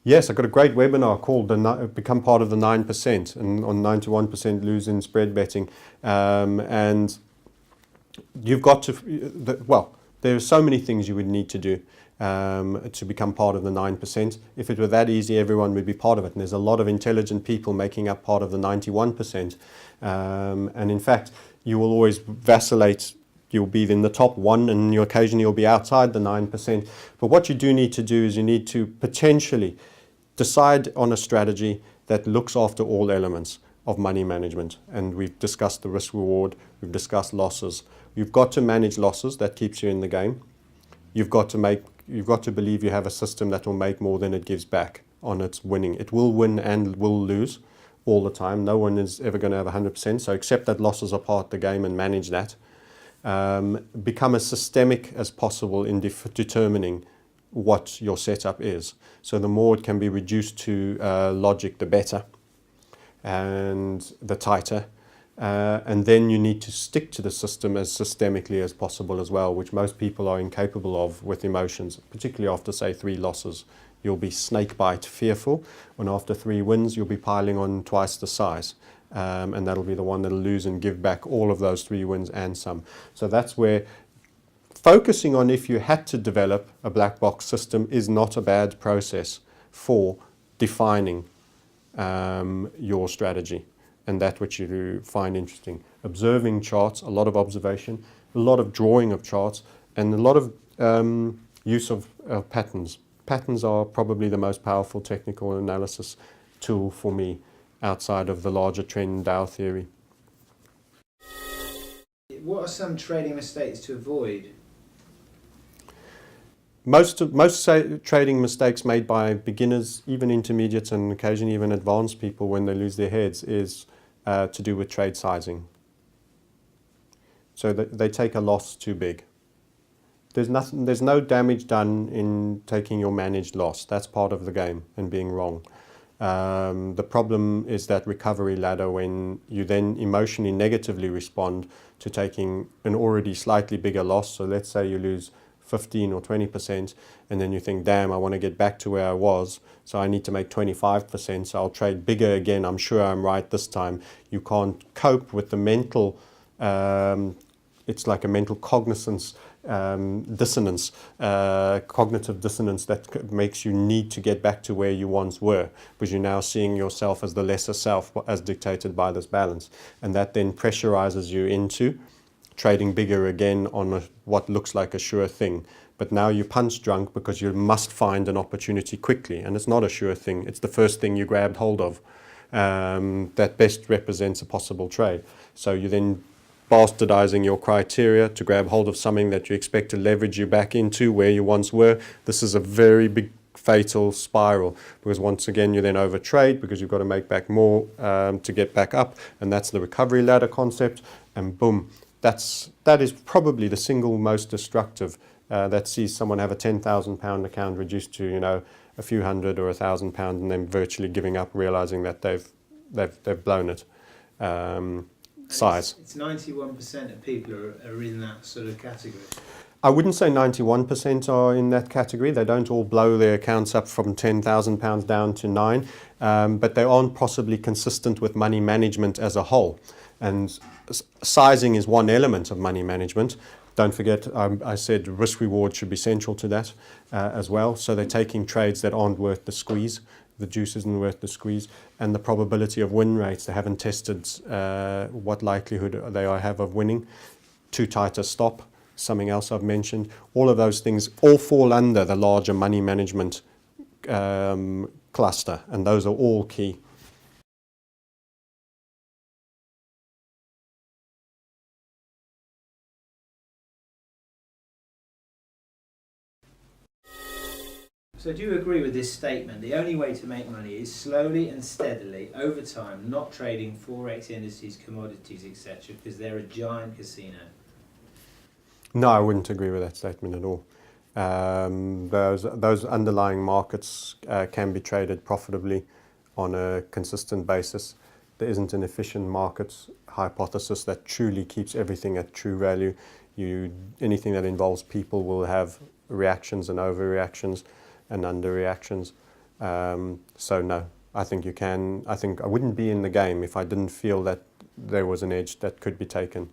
Yes, I've got a great webinar called Become Part of the 9% and on 91% lose in spread betting. And you've got to, there are so many things you would need to do to become part of the 9%. If it were that easy, everyone would be part of it. And there's a lot of intelligent people making up part of the 91%. And in fact, you will always vacillate. You'll be in the top 1 and occasionally you'll be outside the 9%. But what you do need to do is you need to potentially decide on a strategy that looks after all elements of money management. And we've discussed the risk reward, we've discussed losses. You've got to manage losses, that keeps you in the game. You've got to believe you have a system that will make more than it gives back on its winning. It will win and will lose all the time. No one is ever going to have 100%, so accept that losses are part of the game and manage that. Become as systemic as possible in determining what your setup is. So the more it can be reduced to logic, the better, and the tighter. And then you need to stick to the system as systemically as possible as well, which most people are incapable of with emotions, particularly after, say, 3 losses. You'll be snakebite fearful, and after 3 wins, you'll be piling on twice the size. And that'll be the one that'll lose and give back all of those 3 wins and some. So that's where focusing on, if you had to develop a black box system, is not a bad process for defining your strategy. And that's what you find interesting. Observing charts, a lot of observation, a lot of drawing of charts, and a lot of use of patterns. Patterns are probably the most powerful technical analysis tool for me outside of the larger trend Dow theory. What are some trading mistakes to avoid? Most trading mistakes made by beginners, even intermediates and occasionally even advanced people when they lose their heads, is to do with trade sizing. So they take a loss too big. There's no damage done in taking your managed loss. That's part of the game and being wrong. The problem is that recovery ladder when you then emotionally negatively respond to taking an already slightly bigger loss. So let's say you lose 15 or 20%, and then you think, damn, I want to get back to where I was, so I need to make 25%, so I'll trade bigger again, I'm sure I'm right this time. You can't cope with the mental, it's like a mental cognizance dissonance, cognitive dissonance that makes you need to get back to where you once were, because you're now seeing yourself as the lesser self as dictated by this balance. And that then pressurizes you into trading bigger again on what looks like a sure thing. But now you're punch drunk because you must find an opportunity quickly, and it's not a sure thing. It's the first thing you grabbed hold of that best represents a possible trade. So you're then bastardizing your criteria to grab hold of something that you expect to leverage you back into where you once were. This is a very big fatal spiral, because once again you then overtrade because you've got to make back more to get back up, and that's the recovery ladder concept, and boom. That is probably the single most destructive that sees someone have a £10,000 account reduced to, a few hundred or £1,000, and then virtually giving up, realizing that they've blown it. Size. It's 91% of people are in that sort of category. I wouldn't say 91% are in that category. They don't all blow their accounts up from £10,000 down to 9, but they aren't possibly consistent with money management as a whole. And sizing is one element of money management. Don't forget, I said risk reward should be central to that as well. So they're taking trades that aren't worth the squeeze. The juice isn't worth the squeeze. And the probability of win rates, they haven't tested what likelihood they have of winning. Too tight a stop, something else I've mentioned. All of those things all fall under the larger money management cluster, and those are all key. So do you agree with this statement? The only way to make money is slowly and steadily over time, not trading forex indices, commodities, etc., because they're a giant casino. No, I wouldn't agree with that statement at all. Those underlying markets can be traded profitably on a consistent basis. There isn't an efficient market hypothesis that truly keeps everything at true value. Anything that involves people will have reactions and overreactions and underreactions. So no, I think you can. I think I wouldn't be in the game if I didn't feel that there was an edge that could be taken.